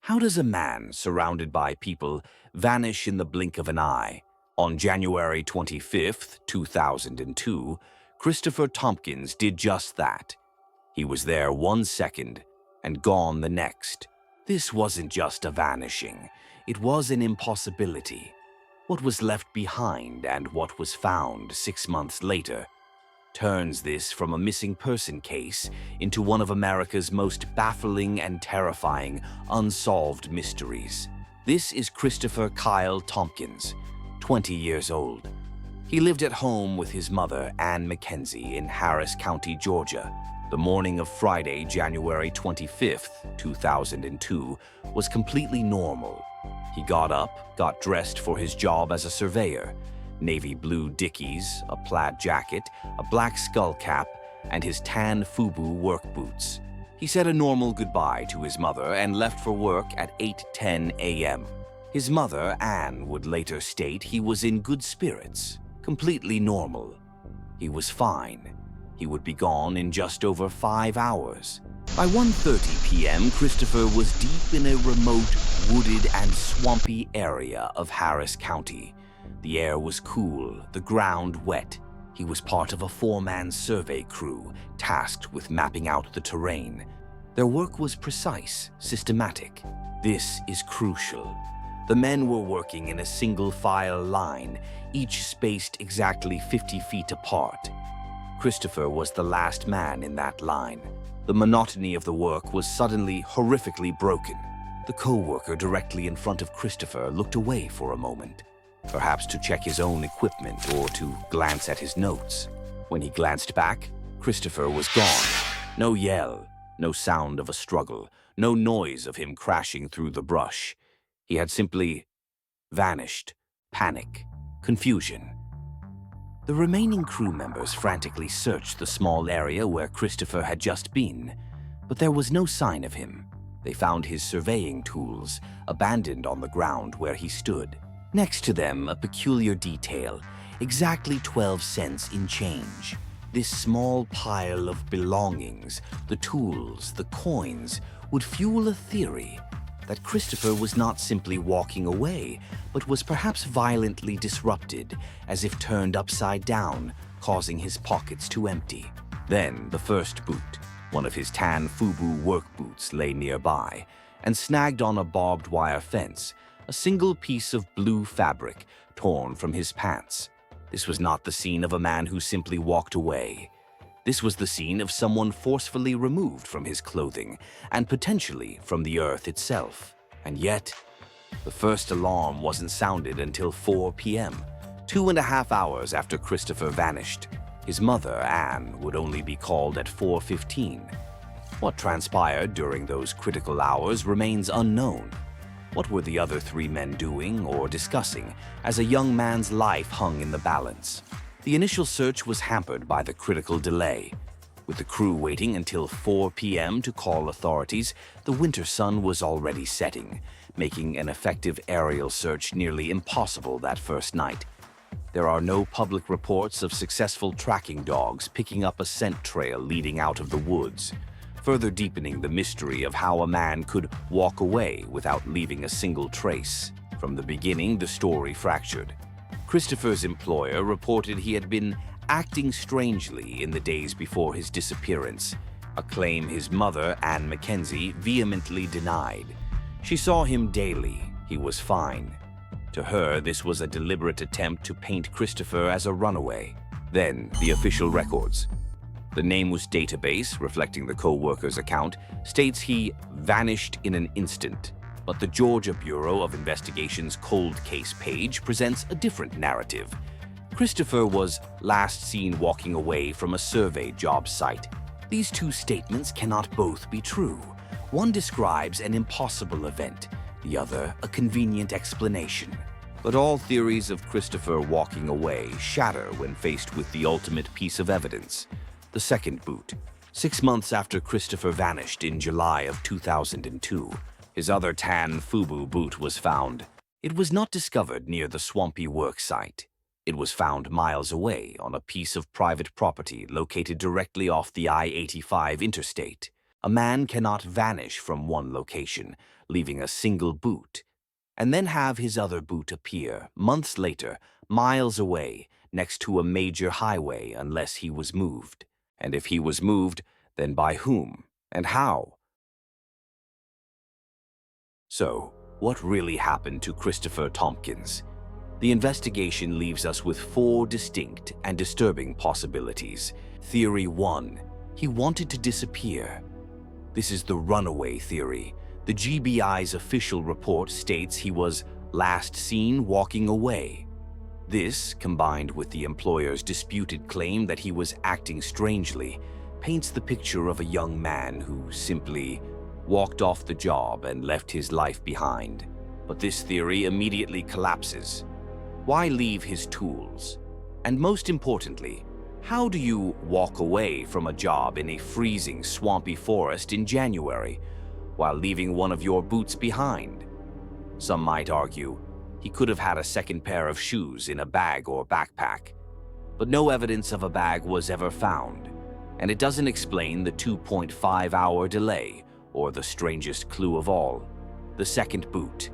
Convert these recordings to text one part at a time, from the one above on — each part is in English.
How does a man surrounded by people vanish in the blink of an eye? On January 25th, 2002, Christopher Thompkins did just that. He was there 1 second and gone the next. This wasn't just a vanishing, it was an impossibility. What was left behind and what was found 6 months later turns this from a missing person case into one of America's most baffling and terrifying unsolved mysteries. This is Christopher Kyle Thompkins, 20 years old. He lived at home with his mother, Ann Mackenzie, in Harris County, Georgia. The morning of Friday, January 25th, 2002, was completely normal. He got up, got dressed for his job as a surveyor, navy blue Dickies, a plaid jacket, a black skull cap, and his tan FUBU work boots. He said a normal goodbye to his mother and left for work at 8:10 a.m. His mother, Anne, would later state he was in good spirits, completely normal. He was fine. He would be gone in just over 5 hours. By 1:30 p.m., Christopher was deep in a remote, wooded and swampy area of Harris County. The air was cool, the ground wet. He was part of a 4-man survey crew tasked with mapping out the terrain. Their work was precise, systematic. This is crucial. The men were working in a single-file line, each spaced exactly 50 feet apart. Christopher was the last man in that line. The monotony of the work was suddenly horrifically broken. The co-worker directly in front of Christopher looked away for a moment, perhaps to check his own equipment or to glance at his notes. When he glanced back, Christopher was gone. No yell, no sound of a struggle, no noise of him crashing through the brush. He had simply vanished. Panic, confusion. The remaining crew members frantically searched the small area where Christopher had just been, but there was no sign of him. They found his surveying tools abandoned on the ground where he stood. Next to them, a peculiar detail, exactly 12 cents in change. This small pile of belongings, the tools, the coins, would fuel a theory that Christopher was not simply walking away, but was perhaps violently disrupted, as if turned upside down, causing his pockets to empty. Then the first boot, one of his tan FUBU work boots, lay nearby, and snagged on a barbed wire fence, a single piece of blue fabric torn from his pants. This was not the scene of a man who simply walked away. This was the scene of someone forcefully removed from his clothing and potentially from the earth itself. And yet, the first alarm wasn't sounded until 4 p.m., 2.5 hours after Christopher vanished. His mother, Anne, would only be called at 4:15. What transpired during those critical hours remains unknown. What were the other 3 men doing or discussing as a young man's life hung in the balance? The initial search was hampered by the critical delay. With the crew waiting until 4 p.m. to call authorities, the winter sun was already setting, making an effective aerial search nearly impossible that first night. There are no public reports of successful tracking dogs picking up a scent trail leading out of the woods, further deepening the mystery of how a man could walk away without leaving a single trace. From the beginning, the story fractured. Christopher's employer reported he had been acting strangely in the days before his disappearance, a claim his mother, Ann Mackenzie, vehemently denied. She saw him daily. He was fine. To her, this was a deliberate attempt to paint Christopher as a runaway. Then, the official records. The Nameless database, reflecting the co-worker's account, states he vanished in an instant. But the Georgia Bureau of Investigation's cold case page presents a different narrative. Christopher was last seen walking away from a survey job site. These 2 statements cannot both be true. One describes an impossible event, the other a convenient explanation. But all theories of Christopher walking away shatter when faced with the ultimate piece of evidence: the second boot. 6 months after Christopher vanished in July of 2002, his other tan FUBU boot was found. It was not discovered near the swampy work site. It was found miles away on a piece of private property located directly off the I-85 interstate. A man cannot vanish from one location, leaving a single boot, and then have his other boot appear, months later, miles away, next to a major highway unless he was moved. And if he was moved, then by whom and how? So, what really happened to Christopher Thompkins? The investigation leaves us with 4 distinct and disturbing possibilities. Theory 1. He wanted to disappear. This is the Runaway theory. The GBI's official report states he was last seen walking away. This, combined with the employer's disputed claim that he was acting strangely, paints the picture of a young man who simply walked off the job and left his life behind. But this theory immediately collapses. Why leave his tools? And most importantly, how do you walk away from a job in a freezing, swampy forest in January while leaving one of your boots behind? Some might argue he could have had a second pair of shoes in a bag or backpack, but no evidence of a bag was ever found, and it doesn't explain the 2.5-hour delay or the strangest clue of all, the second boot.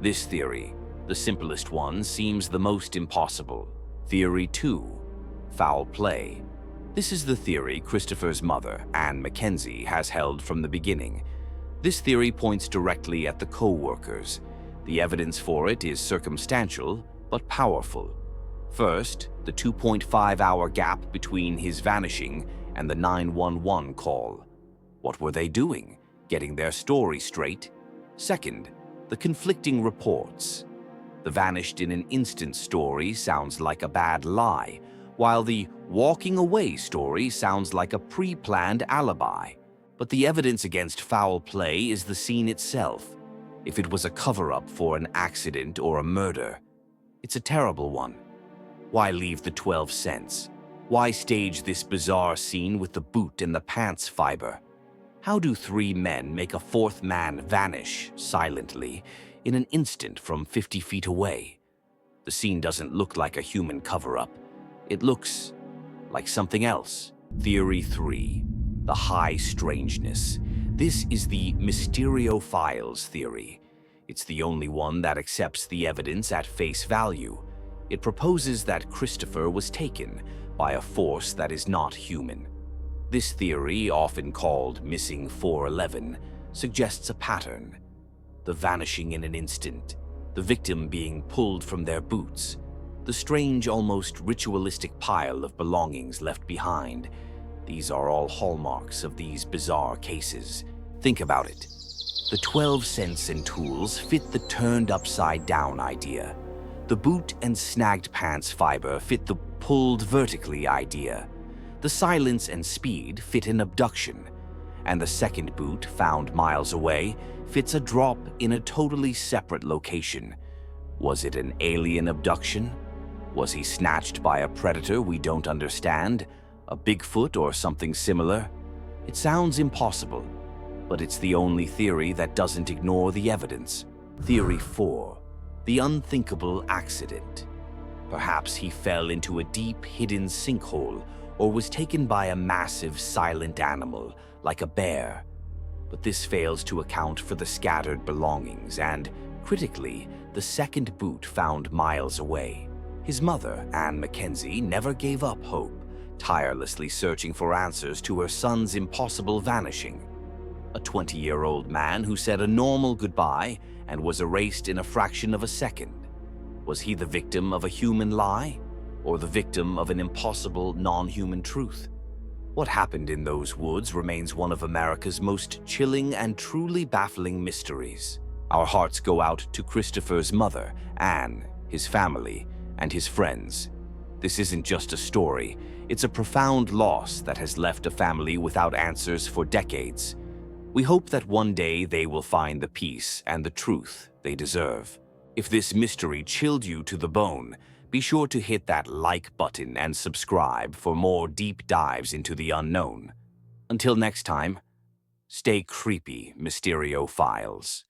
This theory, the simplest one, seems the most impossible. Theory 2. Foul play. This is the theory Christopher's mother, Anne Mackenzie, has held from the beginning. This theory points directly at the co-workers. The evidence for it is circumstantial, but powerful. First, the 2.5-hour gap between his vanishing and the 911 call. What were they doing? Getting their story straight? Second, the conflicting reports. The vanished in an instant story sounds like a bad lie, while the walking away story sounds like a pre-planned alibi. But the evidence against foul play is the scene itself. If it was a cover-up for an accident or a murder, it's a terrible one. Why leave the 12 cents? Why stage this bizarre scene with the boot and the pants fiber? How do 3 men make a 4th man vanish silently in an instant from 50 feet away? The scene doesn't look like a human cover-up. It looks like something else. Theory 3. The high strangeness. This is the Mysteriophiles theory. It's the only one that accepts the evidence at face value. It proposes that Christopher was taken by a force that is not human. This theory, often called Missing 411, suggests a pattern. The vanishing in an instant, the victim being pulled from their boots, the strange, almost ritualistic pile of belongings left behind. These are all hallmarks of these bizarre cases. Think about it. The 12 cents and tools fit the turned upside down idea. The boot and snagged pants fiber fit the pulled vertically idea. The silence and speed fit an abduction. And the second boot, found miles away, fits a drop in a totally separate location. Was it an alien abduction? Was he snatched by a predator we don't understand? A Bigfoot or something similar? It sounds impossible, but it's the only theory that doesn't ignore the evidence. Theory 4. The unthinkable accident. Perhaps he fell into a deep, hidden sinkhole or was taken by a massive, silent animal, like a bear. But this fails to account for the scattered belongings and, critically, the second boot found miles away. His mother, Anne Mackenzie, never gave up hope, tirelessly searching for answers to her son's impossible vanishing. A 20-year-old man who said a normal goodbye and was erased in a fraction of a second. Was he the victim of a human lie, or the victim of an impossible, non-human truth? What happened in those woods remains one of America's most chilling and truly baffling mysteries. Our hearts go out to Christopher's mother, Anne, his family, and his friends. This isn't just a story, it's a profound loss that has left a family without answers for decades. We hope that one day they will find the peace and the truth they deserve. If this mystery chilled you to the bone, be sure to hit that like button and subscribe for more deep dives into the unknown. Until next time, stay creepy, Mysteriophiles.